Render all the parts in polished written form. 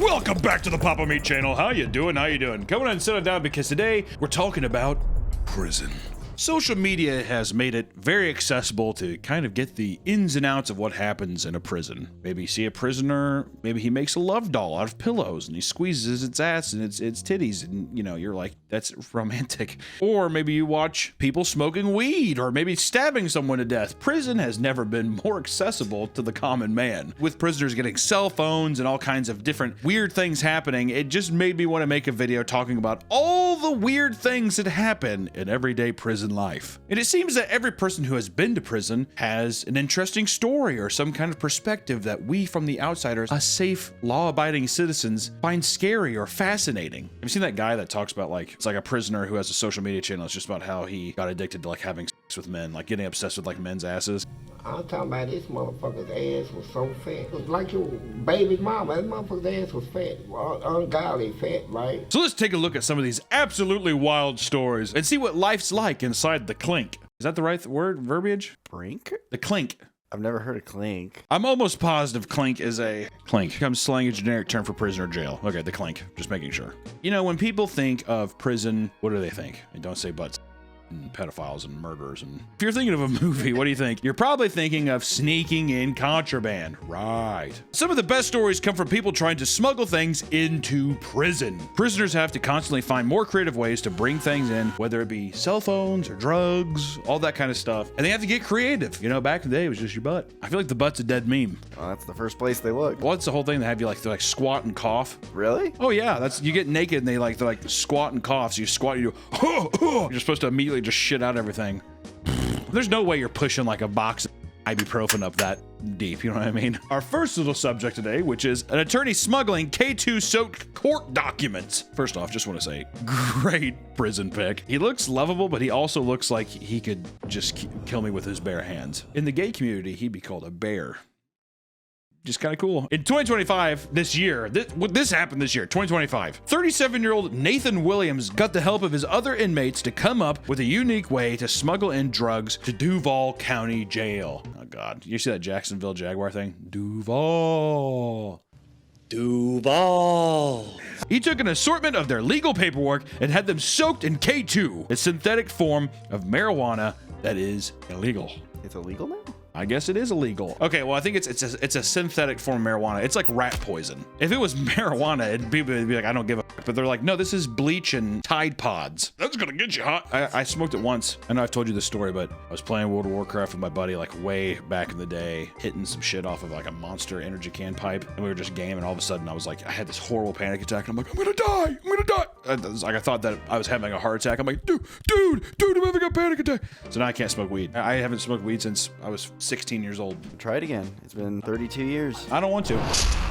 Welcome back to the Papa Meat channel. How you doing? How you doing? Come on and sit down because today we're talking about prison. Social media has made it very accessible to kind of get the ins and outs of what happens in a prison. Maybe you see a prisoner, maybe he makes a love doll out of pillows and he squeezes its ass and its titties and, you know, you're like, that's romantic. Or maybe you watch people smoking weed or maybe stabbing someone to death. Prison has never been more accessible to the common man. With prisoners getting cell phones and all kinds of different weird things happening, it just made me want to make a video talking about all the weird things that happen in everyday prison life. And it seems that every person who has been to prison has an interesting story or some kind of perspective that we from the outsiders, us safe, law-abiding citizens, find scary or fascinating. Have you seen that guy that talks about like, it's like a prisoner who has a social media channel. It's just about how he got addicted to like having sex with men, like getting obsessed with like men's asses. I'm talking about this motherfucker's ass was so fat. It was like your baby mama. That motherfucker's ass was fat. Ungodly fat, right? So let's take a look at some of these absolutely wild stories and see what life's like inside the clink. Is that the right word? Verbiage? Brink? The clink. I've never heard of clink. I'm almost positive clink is a clink. I'm slang a generic term for prison or jail. Okay, the clink. Just making sure. You know, when people think of prison, what do they think? And don't say butts. And pedophiles and murderers. And if you're thinking of a movie, what do you think? You're probably thinking of sneaking in contraband. Right. Some of the best stories come from people trying to smuggle things into prison. Prisoners have to constantly find more creative ways to bring things in, whether it be cell phones or drugs, all that kind of stuff. And they have to get creative. You know, back in the day, it was just your butt. I feel like the butt's a dead meme. Well, that's the first place they look. What's the whole thing? They have you like, they like squat and cough. Really? Oh yeah, that's, you get naked and they're like squat and cough. So you squat and you do, you're supposed to immediately just shit out everything. There's no way you're pushing like a box of ibuprofen up that deep, you know what I mean? Our first little subject today, which is an attorney smuggling K2 soaked court documents. First off, just want to say, great prison pic. He looks lovable, but he also looks like he could just kill me with his bare hands. In the gay community, he'd be called a bear. Just kind of cool. In 2025, this year, this happened this year, 2025, 37-year-old Nathan Williams got the help of his other inmates to come up with a unique way to smuggle in drugs to Duval County Jail. Oh God, you see that Jacksonville Jaguar thing? Duval. He took an assortment of their legal paperwork and had them soaked in K2, a synthetic form of marijuana that is illegal. It's illegal now? I guess it is illegal. Okay, well, I think it's a synthetic form of marijuana. It's like rat poison. If it was marijuana, people would be like, I don't give a fuck. But they're like, no, this is bleach and Tide Pods. That's gonna get you hot. I smoked it once. I know I've told you this story, but I was playing World of Warcraft with my buddy like way back in the day, hitting some shit off of like a Monster energy can pipe. And we were just gaming. All of a sudden, I was like, I had this horrible panic attack. And I'm like, I'm gonna die. I'm gonna die. I thought that I was having a heart attack. I'm like, dude, I'm having a panic attack. So now I can't smoke weed. I haven't smoked weed since I was 16 years old. Try it again. It's been 32 years. I don't want to.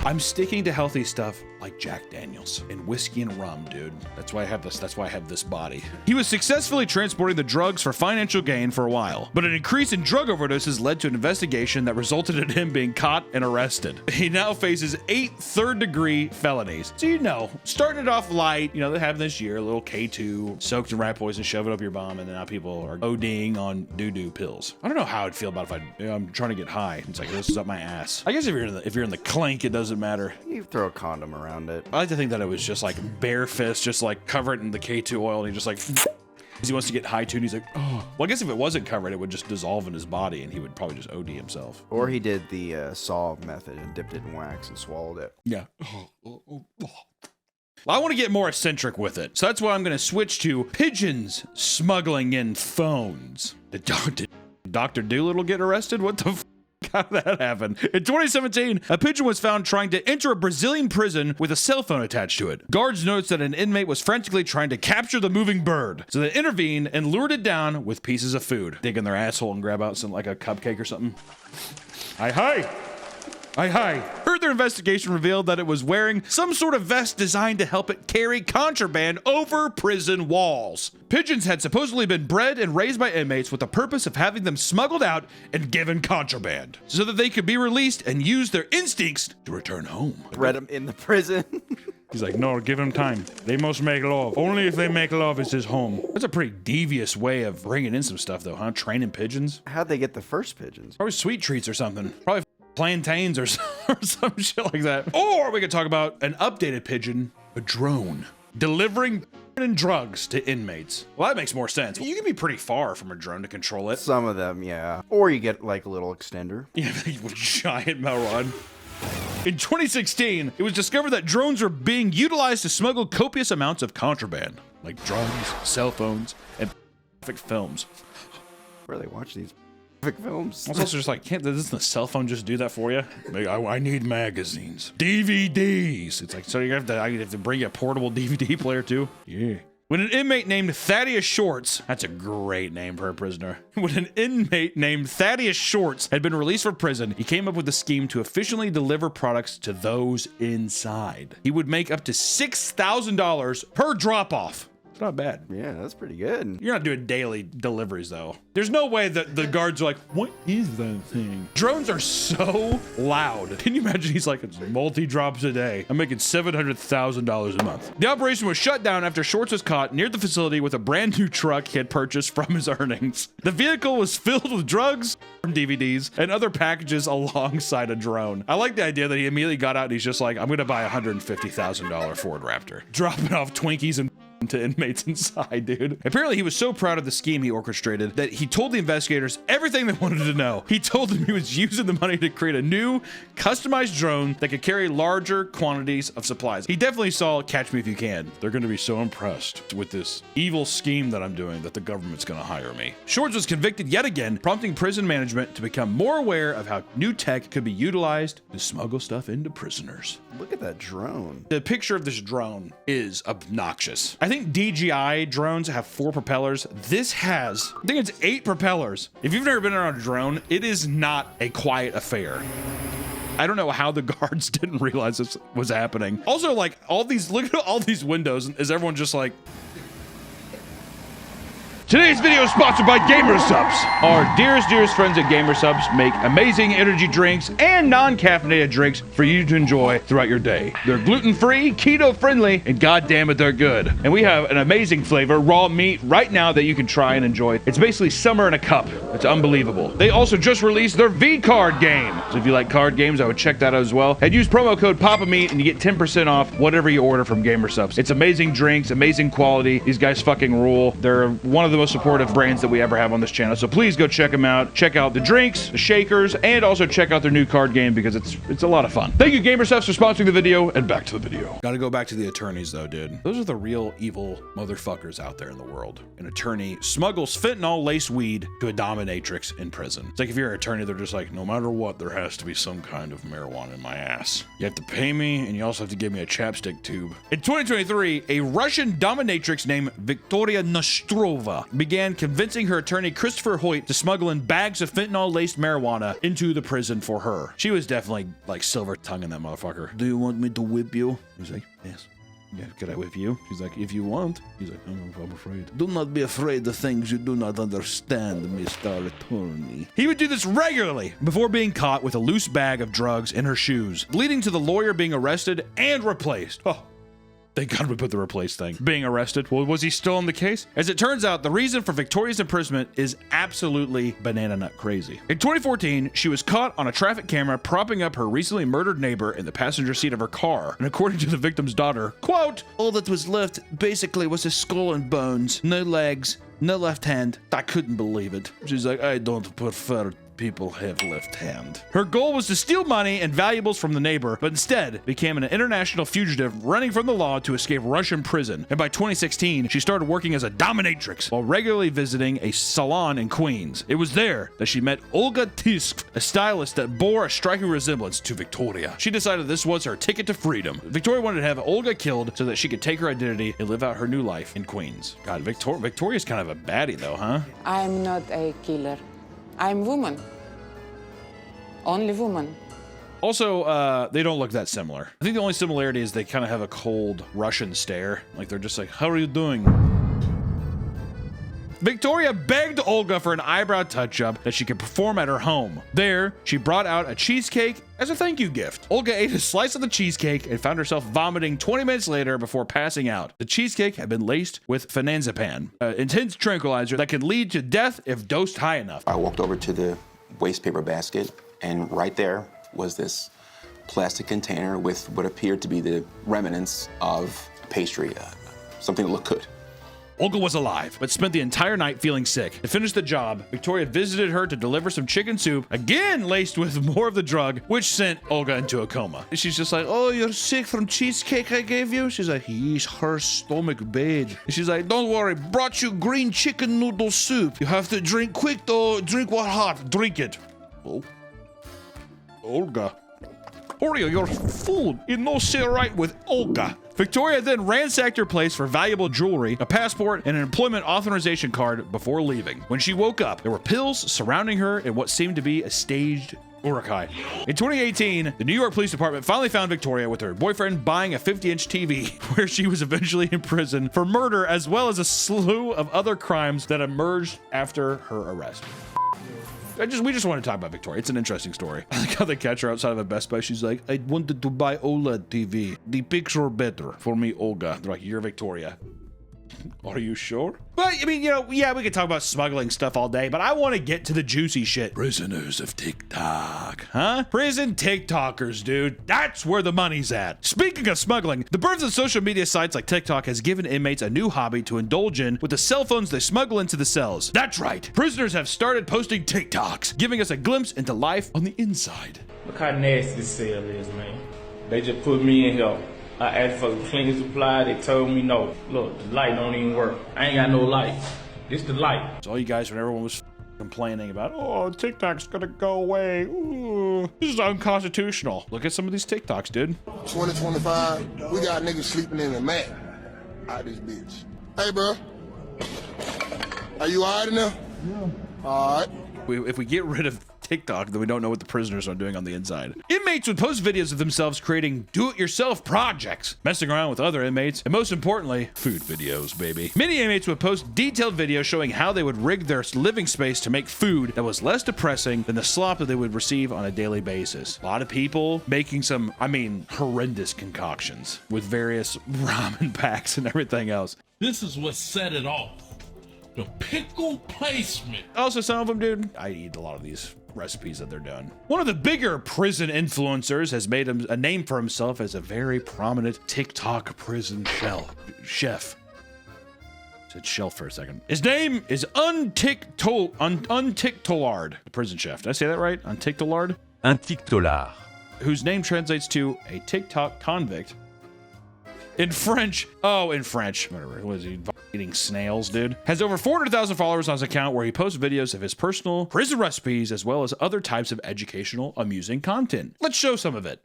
I'm sticking to healthy stuff like Jack Daniels and whiskey and rum, dude. That's why I have this. That's why I have this body. He was successfully transporting the drugs for financial gain for a while, but an increase in drug overdoses led to an investigation that resulted in him being caught and arrested. He now faces 8 third-degree felonies. So you know, starting it off light, you know, they have this year, a little K2, soaked in rat poison, shove it up your bum, and then now people are ODing on doo-doo pills. I don't know how I'd feel about if I'm trying to get high. It's like, this is up my ass. I guess if you're in the clink, it doesn't matter. You throw a condom around it. I like to think that it was just like bare fist, just like covered in the K2 oil, and he just like, he wants to get high too, and he's like, oh. Well, I guess if it wasn't covered, it would just dissolve in his body, and he would probably just OD himself. Or he did the saw method and dipped it in wax and swallowed it. Yeah. Well, I want to get more eccentric with it, so that's why I'm going to switch to pigeons smuggling in phones. Did Dr. Doolittle get arrested? What the f? How did that happen? In 2017, a pigeon was found trying to enter a Brazilian prison with a cell phone attached to it. Guards noticed that an inmate was frantically trying to capture the moving bird, so they intervened and lured it down with pieces of food. Dig in their asshole and grab out some like a cupcake or something. Hi. Further investigation revealed that it was wearing some sort of vest designed to help it carry contraband over prison walls. Pigeons had supposedly been bred and raised by inmates with the purpose of having them smuggled out and given contraband so that they could be released and use their instincts to return home. Bred them in the prison. He's like, no, give him time. They must make love. Only if they make love is his home. That's a pretty devious way of bringing in some stuff though, huh? Training pigeons? How'd they get the first pigeons? Probably sweet treats or something. Probably plantains or some shit like that. Or we could talk about an updated pigeon, a drone, delivering and drugs to inmates. Well, that makes more sense. You can be pretty far from a drone to control it. Some of them, yeah. Or you get like a little extender. Yeah, with a giant metal rod. In 2016, it was discovered that drones were being utilized to smuggle copious amounts of contraband, like drugs, cell phones, and films. Where they watch these films. I was also just like, doesn't the cell phone just do that for you? Like, I need magazines, DVDs. It's like, so you have to bring a portable DVD player too? Yeah. When an inmate named Thaddeus Shorts, that's a great name for a prisoner. When an inmate named Thaddeus Shorts had been released from prison, he came up with a scheme to efficiently deliver products to those inside. He would make up to $6,000 per drop-off. It's not bad. Yeah, that's pretty good. You're not doing daily deliveries though. There's no way that the guards are like, what is that thing? Drones are so loud. Can you imagine? He's like, it's multi-drops a day. I'm making $700,000 a month. The operation was shut down after Shorts was caught near the facility with a brand new truck he had purchased from his earnings. The vehicle was filled with drugs, DVDs, and other packages alongside a drone. I like the idea that he immediately got out and he's just like, I'm gonna buy a $150,000 Ford Raptor. Dropping off Twinkies and to inmates inside, dude. Apparently he was so proud of the scheme he orchestrated that he told the investigators everything they wanted to know. He told them he was using the money to create a new customized drone that could carry larger quantities of supplies. He definitely saw Catch Me If You Can. They're going to be so impressed with this evil scheme that I'm doing that the government's going to hire me. Shorts was convicted yet again, prompting prison management to become more aware of how new tech could be utilized to smuggle stuff into prisoners. Look at that drone. The picture of this drone is obnoxious. I think DJI drones have 4 propellers. This has, I think it's 8 propellers. If you've never been on a drone, it is not a quiet affair. I don't know how the guards didn't realize this was happening. Also, like, look at all these windows. Is everyone just like... Today's video is sponsored by GamerSupps. Our dearest friends at GamerSupps make amazing energy drinks and non-caffeinated drinks for you to enjoy throughout your day. They're gluten-free, keto-friendly, and goddamn it, they're good. And we have an amazing flavor, raw meat, right now that you can try and enjoy. It's basically summer in a cup. It's unbelievable. They also just released their V-Card game. So if you like card games, I would check that out as well. And use promo code PAPAMeat and you get 10% off whatever you order from GamerSupps. It's amazing drinks, amazing quality. These guys fucking rule. They're one of the most supportive brands that we ever have on this channel, so please go check them out. Check out the drinks, the shakers, and also check out their new card game because it's a lot of fun. Thank you, GamerSupps, for sponsoring the video, and back to the video. Gotta go back to the attorneys though, dude. Those are the real evil motherfuckers out there in the world. An attorney smuggles fentanyl-laced weed to a dominatrix in prison. It's like if you're an attorney, they're just like, no matter what, there has to be some kind of marijuana in my ass. You have to pay me, and you also have to give me a chapstick tube. In 2023, a Russian dominatrix named Victoria Nostrova began convincing her attorney Christopher Hoyt to smuggle in bags of fentanyl-laced marijuana into the prison for her. She was definitely like silver tonguing that motherfucker. Do you want me to whip you? He's like, yes. Yeah, could I whip you? She's like, if you want. He's like, I'm afraid. Do not be afraid of things you do not understand, Mr. Attorney. He would do this regularly before being caught with a loose bag of drugs in her shoes, leading to the lawyer being arrested and replaced. Oh. Thank God we put the replace thing. Being arrested. Well, was he still in the case? As it turns out, the reason for Victoria's imprisonment is absolutely banana nut crazy. In 2014, she was caught on a traffic camera propping up her recently murdered neighbor in the passenger seat of her car. And according to the victim's daughter, quote, all that was left basically was his skull and bones. No legs, no left hand. I couldn't believe it. She's like, I don't prefer people have left hand. Her goal was to steal money and valuables from the neighbor, but instead became an international fugitive running from the law to escape Russian prison. And by 2016, she started working as a dominatrix while regularly visiting a salon in Queens. It was there that she met Olga Tisk, a stylist that bore a striking resemblance to Victoria. She decided this was her ticket to freedom. Victoria wanted to have Olga killed so that she could take her identity and live out her new life in Queens. God, Victoria's kind of a baddie though, huh? I'm not a killer. I'm woman. Only woman. Also, they don't look that similar. I think the only similarity is they kind of have a cold Russian stare. Like they're just like, how are you doing? Victoria begged Olga for an eyebrow touch-up that she could perform at her home. There, she brought out a cheesecake as a thank you gift. Olga ate a slice of the cheesecake and found herself vomiting 20 minutes later before passing out. The cheesecake had been laced with phenazepam, an intense tranquilizer that could lead to death if dosed high enough. I walked over to the waste paper basket, and right there, was this plastic container with what appeared to be the remnants of pastry, something that looked good. Olga was alive, but spent the entire night feeling sick. To finish the job, Victoria visited her to deliver some chicken soup, again laced with more of the drug, which sent Olga into a coma. She's just like, oh, you're sick from cheesecake I gave you? She's like, yes, her stomach bad. She's like, don't worry, brought you green chicken noodle soup. You have to drink quick though, drink what hot, drink it. Oh, Olga. Oreo, your food is no sit right with Olga. Victoria then ransacked her place for valuable jewelry, a passport, and an employment authorization card before leaving. When she woke up, there were pills surrounding her in what seemed to be a staged Urukai. In 2018, the New York Police Department finally found Victoria with her boyfriend buying a 50-inch TV, where she was eventually imprisoned for murder as well as a slew of other crimes that emerged after her arrest. We just want to talk about Victoria. It's an interesting story. I like how they catch her outside of a Best Buy. She's like, I wanted to buy OLED TV. The picture better for me, Olga. They're like, you're Victoria. Are you sure? But, I mean, you know, yeah, we could talk about smuggling stuff all day, but I want to get to the juicy shit. Prisoners of TikTok. Huh? Prison TikTokers, dude. That's where the money's at. Speaking of smuggling, the birth of social media sites like TikTok has given inmates a new hobby to indulge in with the cell phones they smuggle into the cells. That's right. Prisoners have started posting TikToks, giving us a glimpse into life on the inside. Look how nasty this cell is, man. They just put me in here. I asked for the cleaning supply, they told me no. Look, the light don't even work. I ain't got no light. This the light. So all you guys, when everyone was complaining about, oh, TikTok's gonna go away. Ooh, this is unconstitutional. Look at some of these TikToks, dude. 2025, we got niggas sleeping in the mat. Out this bitch. Hey, bro. Are you all right in there? Yeah. All right. If we get rid of TikTok, then we don't know what the prisoners are doing on the inside. Inmates would post videos of themselves creating do-it-yourself projects, messing around with other inmates, and most importantly, food videos, baby. Many inmates would post detailed videos showing how they would rig their living space to make food that was less depressing than the slop that they would receive on a daily basis. A lot of people making some, horrendous concoctions with various ramen packs and everything else. This is what set it off. The pickle placement. Also, some of them, dude, I eat a lot of these recipes that they're doing. One of the bigger prison influencers has made him a name for himself as a very prominent TikTok prison chef. Said shelf for a second. His name is Untiktolard, the prison chef. Did I say that right? Untiktolard? Untiktolard. Whose name translates to a TikTok convict. In French, whatever, was he eating snails, dude? Has over 400,000 followers on his account where he posts videos of his personal prison recipes as well as other types of educational, amusing content. Let's show some of it.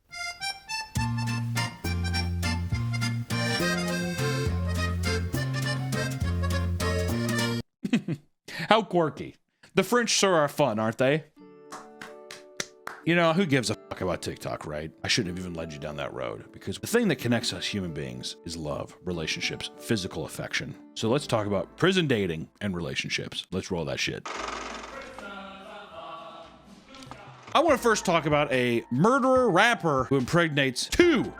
How quirky. The French sure are fun, aren't they? You know, who gives a fuck about TikTok, right? I shouldn't have even led you down that road, because the thing that connects us human beings is love, relationships, physical affection. So let's talk about prison dating and relationships. Let's roll that shit. I want to first talk about a murderer rapper who impregnates two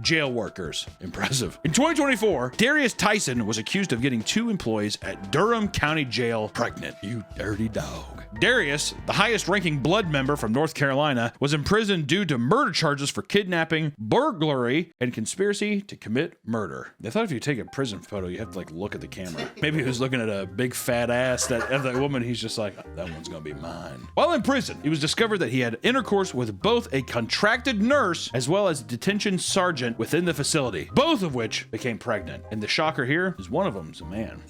jail workers. Impressive. In 2024, Darius Tyson was accused of getting two employees at Durham County Jail pregnant. You dirty dog. Darius, the highest ranking blood member from North Carolina, was imprisoned due to murder charges for kidnapping, burglary, and conspiracy to commit murder. They thought if you take a prison photo, you have to look at the camera. Maybe he was looking at a big fat ass of that woman. He's just like, that one's gonna be mine. While in prison, it was discovered that he had intercourse with both a contracted nurse as well as a detention sergeant within the facility, both of which became pregnant. And the shocker here is one of them's a man.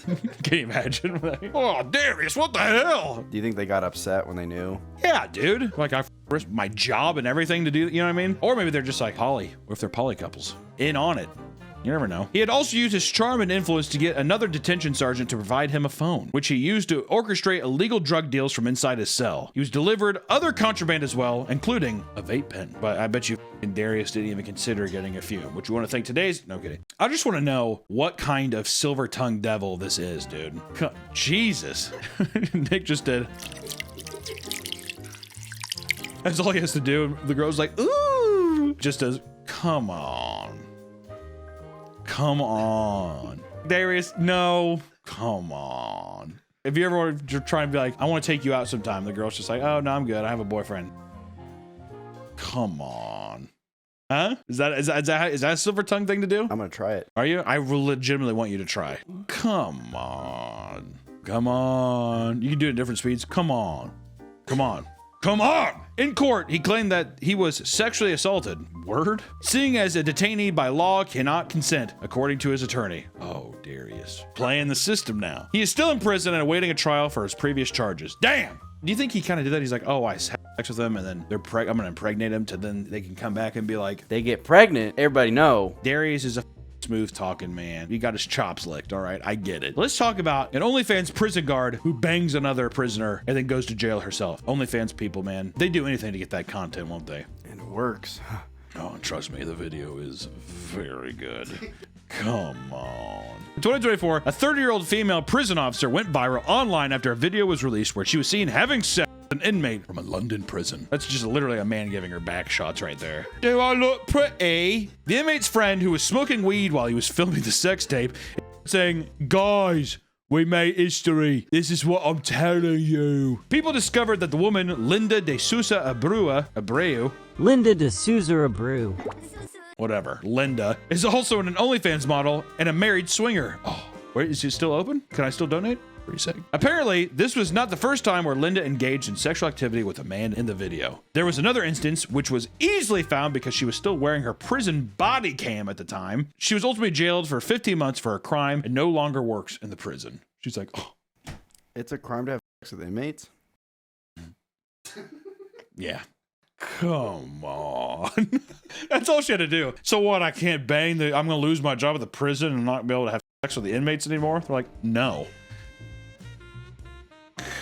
Can you imagine? Oh, Darius, what the hell? Do you think they got upset when they knew? Yeah, dude. Like, I risked my job and everything to do, you know what I mean? Or maybe they're just like poly. What if they're poly couples? In on it. You never know. He had also used his charm and influence to get another detention sergeant to provide him a phone, which he used to orchestrate illegal drug deals from inside his cell. He was delivered other contraband as well, including a vape pen. But I bet you Darius didn't even consider getting a few. What you want to think today's? No kidding. I just want to know what kind of silver-tongued devil this is, dude. Jesus. Nick just did. That's all he has to do. The girl's like, ooh. Just as, come on. Come on. Darius, no. Come on. If you ever want to try and be like, I want to take you out sometime, the girl's just like, oh, no, I'm good. I have a boyfriend. Come on. Huh? Is that a silver tongue thing to do? I'm gonna try it. Are you? I legitimately want you to try. Come on. Come on. You can do it at different speeds. Come on. Come on. Come on! In court, he claimed that he was sexually assaulted. Word? Seeing as a detainee by law cannot consent, according to his attorney. Oh, Darius. Playing the system now. He is still in prison and awaiting a trial for his previous charges. Damn! Do you think he kind of did that? He's like, oh, I had sex with them and then I'm going to impregnate him to then they can come back and be like, They get pregnant, everybody know. Darius is a smooth talking man. He got his chops licked. All right, I get it. Let's talk about an OnlyFans prison guard who bangs another prisoner and then goes to jail herself. OnlyFans people, man, they do anything to get that content, won't they? And it works. Oh, and trust me, the video is very good. Come on. In 2024, a 30-year-old female prison officer went viral online after a video was released where she was seen having sex with an inmate from a London prison. That's just literally a man giving her back shots right there. Do I look pretty? The inmate's friend, who was smoking weed while he was filming the sex tape, saying, guys, we made history. This is what I'm telling you. People discovered that the woman, Linda de Sousa Abreu, Linda de Souza Abreu. whatever, Linda, is also an OnlyFans model and a married swinger. Oh, wait, is it still open? Can I still donate? Pretty sick. Apparently, this was not the first time where Linda engaged in sexual activity with a man in the video. There was another instance which was easily found because she was still wearing her prison body cam at the time. She was ultimately jailed for 15 months for a crime and no longer works in the prison. She's like, oh. It's a crime to have sex with inmates? Yeah. Come on. That's all she had to do. So what, I can't bang I'm going to lose my job at the prison and not be able to have sex with the inmates anymore? They're like, no.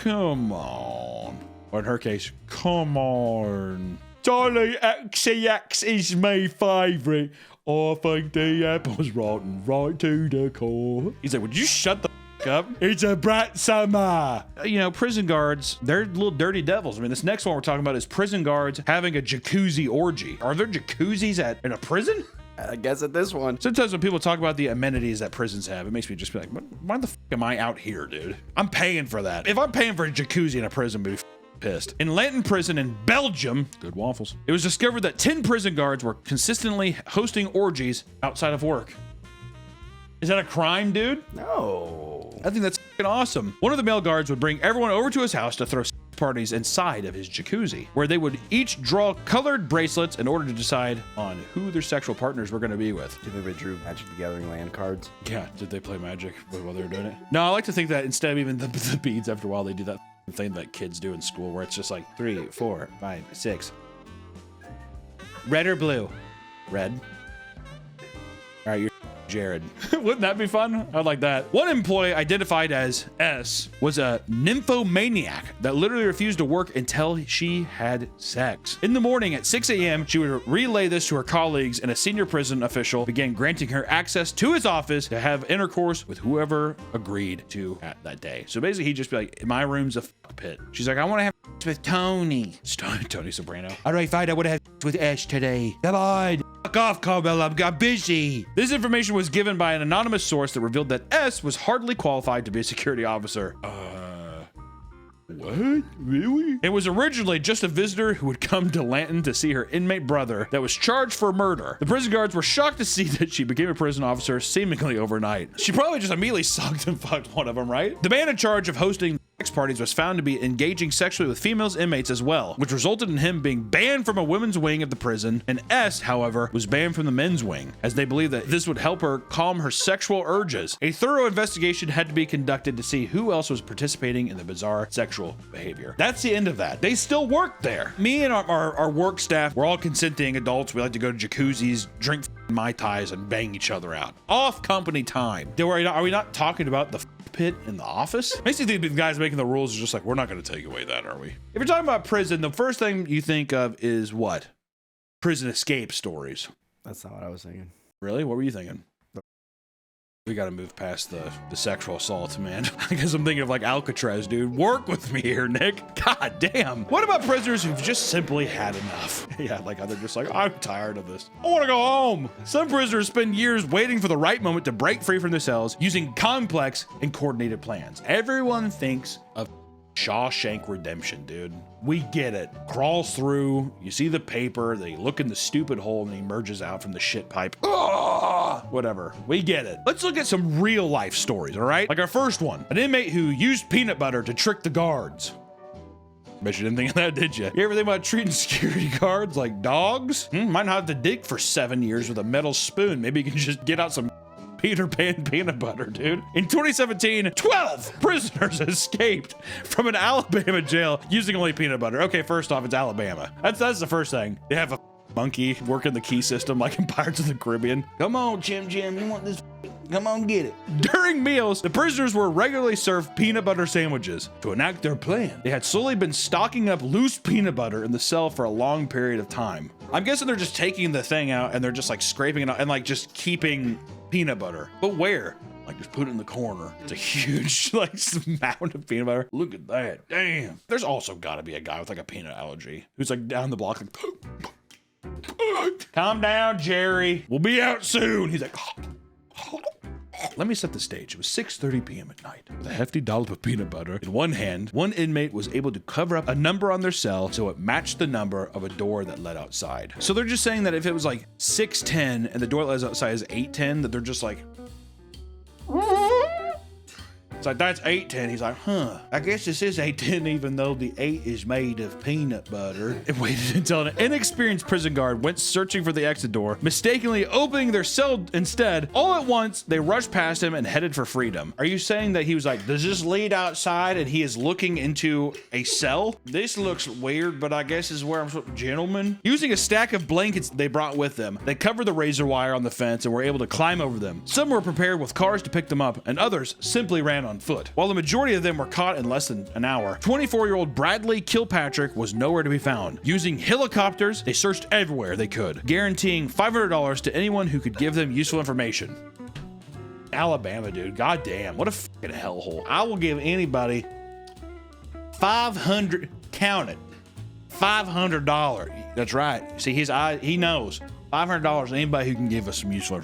Come on. Or in her case, come on. Charlie XCX is my favorite. I think the apple's rotten right to the core. He's like, would you shut the up? It's a bright summer. You know, prison guards, they're little dirty devils. I mean, this next one we're talking about is prison guards having a jacuzzi orgy. Are there jacuzzis in a prison? I guess at this one. Sometimes when people talk about the amenities that prisons have, it makes me just be like, why the f am I out here, dude? I'm paying for that. If I'm paying for a jacuzzi in a prison, I'd be pissed. In Lanton Prison in Belgium, good waffles, it was discovered that 10 prison guards were consistently hosting orgies outside of work. Is that a crime, dude? No. I think that's fucking awesome. One of the male guards would bring everyone over to his house to throw parties inside of his jacuzzi, where they would each draw colored bracelets in order to decide on who their sexual partners were going to be with. Do you think they drew Magic the Gathering land cards? Yeah, did they play Magic while they were doing it? No, I like to think that instead of even the beads, after a while, they do that thing that kids do in school where it's just like 3, 4, 5, 6. Red or blue? Red. All right, you're Jared. Wouldn't that be fun? I'd like that. One employee identified as S was a nymphomaniac that literally refused to work until she had sex. In the morning at 6 a.m., she would relay this to her colleagues, and a senior prison official began granting her access to his office to have intercourse with whoever agreed to at that day. So basically, he'd just be like, my room's a fuck pit. She's like, I want to have sex with Tony. Tony Soprano. All right, fine. I want to have sex with Ash today. Come on. Fuck off, Carmel. I'm busy. This information was given by an anonymous source that revealed that S was hardly qualified to be a security officer. What? Really? It was originally just a visitor who would come to Lanton to see her inmate brother that was charged for murder. The prison guards were shocked to see that she became a prison officer seemingly overnight. She probably just immediately sucked and fucked one of them, right? The man in charge of hosting sex parties was found to be engaging sexually with female inmates as well, which resulted in him being banned from a women's wing of the prison, and S, however, was banned from the men's wing, as they believed that this would help her calm her sexual urges. A thorough investigation had to be conducted to see who else was participating in the bizarre sexual behavior. That's the end of that. They still work there. Me and our work staff, we're all consenting adults. We like to go to jacuzzis, drink Mai Tais, and bang each other out. Off company time. Are we not talking about the pit in the office? Makes you think the guys making the rules are just like, we're not going to take away that, are we? If you're talking about prison, the first thing you think of is what? Prison escape stories. That's not what I was thinking. Really? What were you thinking? We got to move past the sexual assault, man. I guess I'm thinking of like Alcatraz, dude. Work with me here, Nick. God damn. What about prisoners who've just simply had enough? Yeah, like they're just like, I'm tired of this. I want to go home. Some prisoners spend years waiting for the right moment to break free from their cells using complex and coordinated plans. Everyone thinks of Shawshank Redemption, dude. We get it. Crawls through, you see the paper, they look in the stupid hole and he emerges out from the shit pipe. Whatever. We get it. Let's look at some real life stories, all right? Like our first one, an inmate who used peanut butter to trick the guards. Bet you didn't think of that, did you? You ever think about treating security guards like dogs? Might not have to dig for 7 years with a metal spoon. Maybe you can just get out some Peter Pan peanut butter, dude. In 2017, 12 prisoners escaped from an Alabama jail using only peanut butter. Okay, first off, it's Alabama. That's the first thing. They have a monkey working the key system like in Pirates of the Caribbean. Come on, Jim, you want this? Come on, get it. During meals, the prisoners were regularly served peanut butter sandwiches. To enact their plan, they had slowly been stocking up loose peanut butter in the cell for a long period of time. I'm guessing they're just taking the thing out and they're just like scraping it out and like just keeping peanut butter. But where? Like just put it in the corner. It's a huge like mound of peanut butter. Look at that. Damn. There's also got to be a guy with like a peanut allergy who's like down the block like, calm down, Jerry. We'll be out soon. He's like, let me set the stage. It was 6:30 p.m. at night. With a hefty dollop of peanut butter in one hand, one inmate was able to cover up a number on their cell so it matched the number of a door that led outside. So they're just saying that if it was like 610 and the door that led outside is 810, that they're just like, it's like, that's 810. He's like, I guess this is 810 even though the 8 is made of peanut butter. It waited until an inexperienced prison guard went searching for the exit door, mistakenly opening their cell instead. All at once, they rushed past him and headed for freedom. Are you saying that he was like, does this lead outside and he is looking into a cell? This looks weird, but I guess is where I'm supposed to, gentlemen. Using a stack of blankets they brought with them, they covered the razor wire on the fence and were able to climb over them. Some were prepared with cars to pick them up, and others simply ran on foot. While the majority of them were caught in less than an hour, 24-year-old Bradley Kilpatrick was nowhere to be found. Using helicopters, they searched everywhere they could, guaranteeing $500 to anyone who could give them useful information. Alabama, dude. Goddamn, what a fucking hellhole. I will give anybody $500, count it, $500. That's right. See, his eye, he knows. $500 to anybody who can give us some useful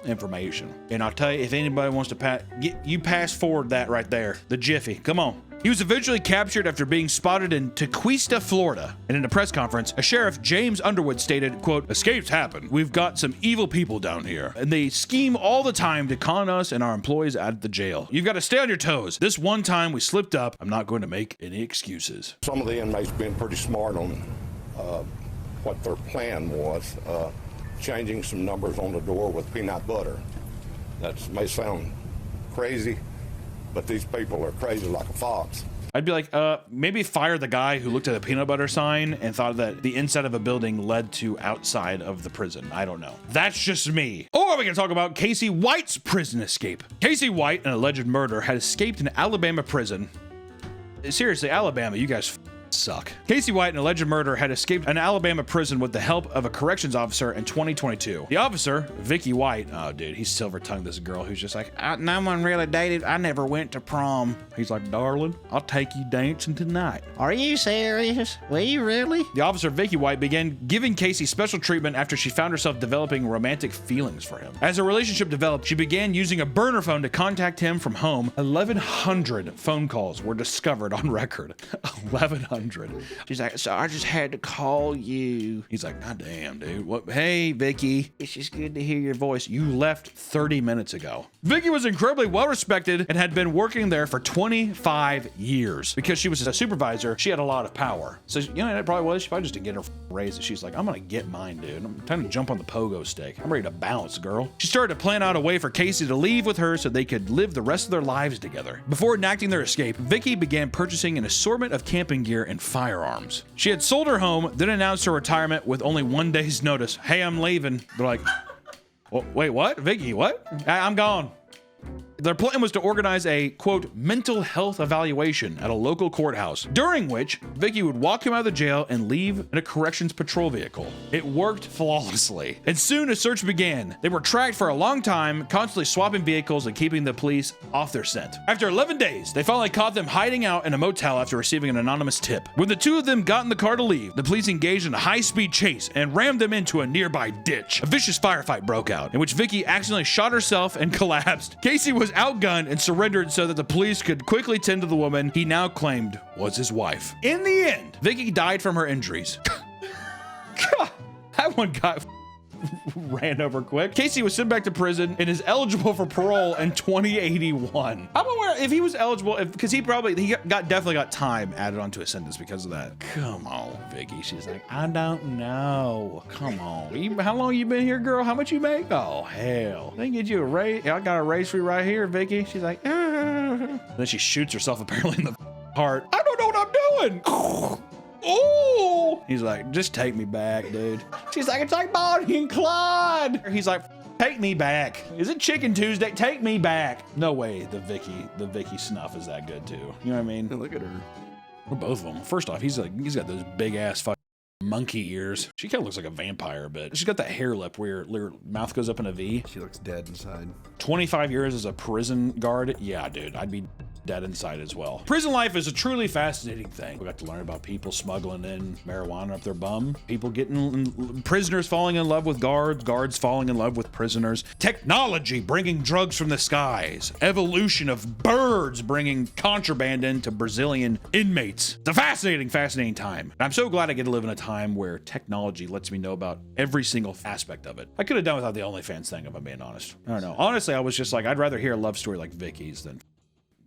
information. And I'll tell you, if anybody wants to pass forward that right there, the jiffy. Come on. He was eventually captured after being spotted in Tequesta, Florida. And in a press conference, a sheriff, James Underwood, stated, quote, escapes happen. We've got some evil people down here, and they scheme all the time to con us and our employees out of the jail. You've got to stay on your toes. This one time we slipped up. I'm not going to make any excuses. Some of the inmates been pretty smart on what their plan was. Changing some numbers on the door with peanut butter. That may sound crazy, but these people are crazy like a fox. I'd be like, maybe fire the guy who looked at a peanut butter sign and thought that the inside of a building led to outside of the prison. I don't know. That's just me. Or we can talk about Casey White's prison escape. Casey White, an alleged murderer, had escaped an Alabama prison. Seriously, Alabama, you guys suck. Casey White, an alleged murderer, had escaped an Alabama prison with the help of a corrections officer in 2022. The officer, Vicky White, oh dude, he's silver-tongued this girl who's just like, no one really dated. I never went to prom. He's like, darling, I'll take you dancing tonight. Are you serious? Will you really? The officer, Vicky White, began giving Casey special treatment after she found herself developing romantic feelings for him. As her relationship developed, she began using a burner phone to contact him from home. 1,100 phone calls were discovered on record. 1,100. She's like, so I just had to call you. He's like, God damn, dude. What? Hey, Vicky. It's just good to hear your voice. You left 30 minutes ago. Vicky was incredibly well respected and had been working there for 25 years. Because she was a supervisor, she had a lot of power. So, you know, that probably was. She probably just didn't get her raise. And she's like, I'm going to get mine, dude. I'm time to jump on the pogo stick. I'm ready to bounce, girl. She started to plan out a way for Casey to leave with her so they could live the rest of their lives together. Before enacting their escape, Vicky began purchasing an assortment of camping gear and firearms. She had sold her home, then announced her retirement with only 1 day's notice. Hey, I'm leaving. They're like, wait, what? Vicky, what? I'm gone. Their plan was to organize a, quote, mental health evaluation at a local courthouse, during which Vicky would walk him out of the jail and leave in a corrections patrol vehicle. It worked flawlessly. And soon a search began. They were tracked for a long time, constantly swapping vehicles and keeping the police off their scent. After 11 days, they finally caught them hiding out in a motel after receiving an anonymous tip. When the two of them got in the car to leave, the police engaged in a high-speed chase and rammed them into a nearby ditch. A vicious firefight broke out, in which Vicky accidentally shot herself and collapsed. Casey was was outgunned and surrendered so that the police could quickly tend to the woman he now claimed was his wife. In the end, Vicky died from her injuries. God, that one got ran over quick. Casey was sent back to prison and is eligible for parole in 2081. I'm aware if he was eligible, because he definitely got time added onto his sentence because of that. Come on, Vicky. She's like, I don't know. Come on. How long you been here, girl? How much you make? Oh, hell. They can get you a raise. I got a raise for you right here, Vicky. She's like, Then she shoots herself apparently in the heart. I don't know what I'm doing. Oh, he's like, just take me back, dude. She's like, it's like Bonnie and Clyde. He's like, take me back. Is it Chicken Tuesday? Take me back. No way the Vicky snuff is that good too. You know what I mean? Look at her. Well, both of them. First off, he's got those big ass fucking monkey ears. She kind of looks like a vampire a bit. She's got that hair lip where her mouth goes up in a V. She looks dead inside. 25 years as a prison guard. Yeah, dude, I'd be dead inside as well. Prison life is a truly fascinating thing. We got to learn about people smuggling in marijuana up their bum, people prisoners falling in love with guards falling in love with prisoners, technology bringing drugs from the skies, evolution of birds bringing contraband into Brazilian inmates. It's a fascinating time. And I'm so glad I get to live in a time where technology lets me know about every single aspect of it. I could have done without the OnlyFans thing, if I'm being honest. I don't know. Honestly, I was just like, I'd rather hear a love story like Vicky's than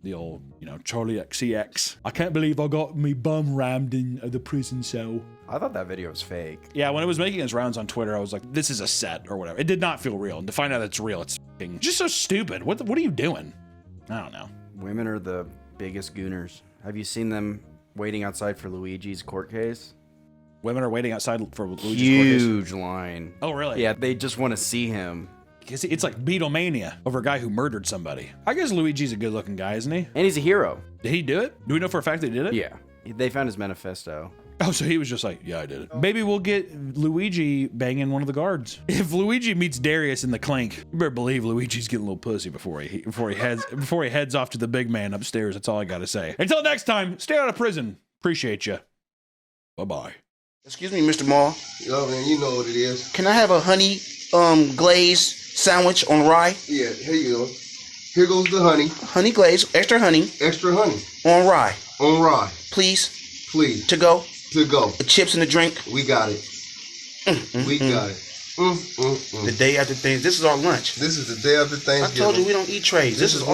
the old, Charlie XCX. I can't believe I got me bum rammed in the prison cell. I thought that video was fake. Yeah, when it was making its rounds on Twitter, I was like, this is a set or whatever. It did not feel real. And to find out it's real, it's just so stupid. What are you doing? I don't know. Women are the biggest gooners. Have you seen them waiting outside for Luigi's court case? Women are waiting outside for Luigi's court case? Huge line. Oh, really? Yeah, they just want to see him. Because it's like Beatlemania over a guy who murdered somebody. I guess Luigi's a good looking guy, isn't he? And he's a hero. Did he do it? Do we know for a fact that he did it? Yeah. They found his manifesto. Oh, so he was just like, yeah, I did it. Maybe we'll get Luigi banging one of the guards. If Luigi meets Darius in the clink, you better believe Luigi's getting a little pussy before he heads off to the big man upstairs. That's all I gotta say. Until next time, stay out of prison. Appreciate you. Bye-bye. Excuse me, Mr. Maul. Yo, man, you know what it is. Can I have a honey glaze sandwich on rye? Yeah, here you go. Here goes the honey. Honey glaze, extra honey. Extra honey. On rye. On rye. Please. Please. To go. To go. The chips and the drink. We got it. We got it. The day after things. This is our lunch. This is the day after Thanksgiving. I told you we don't eat trays. This is all.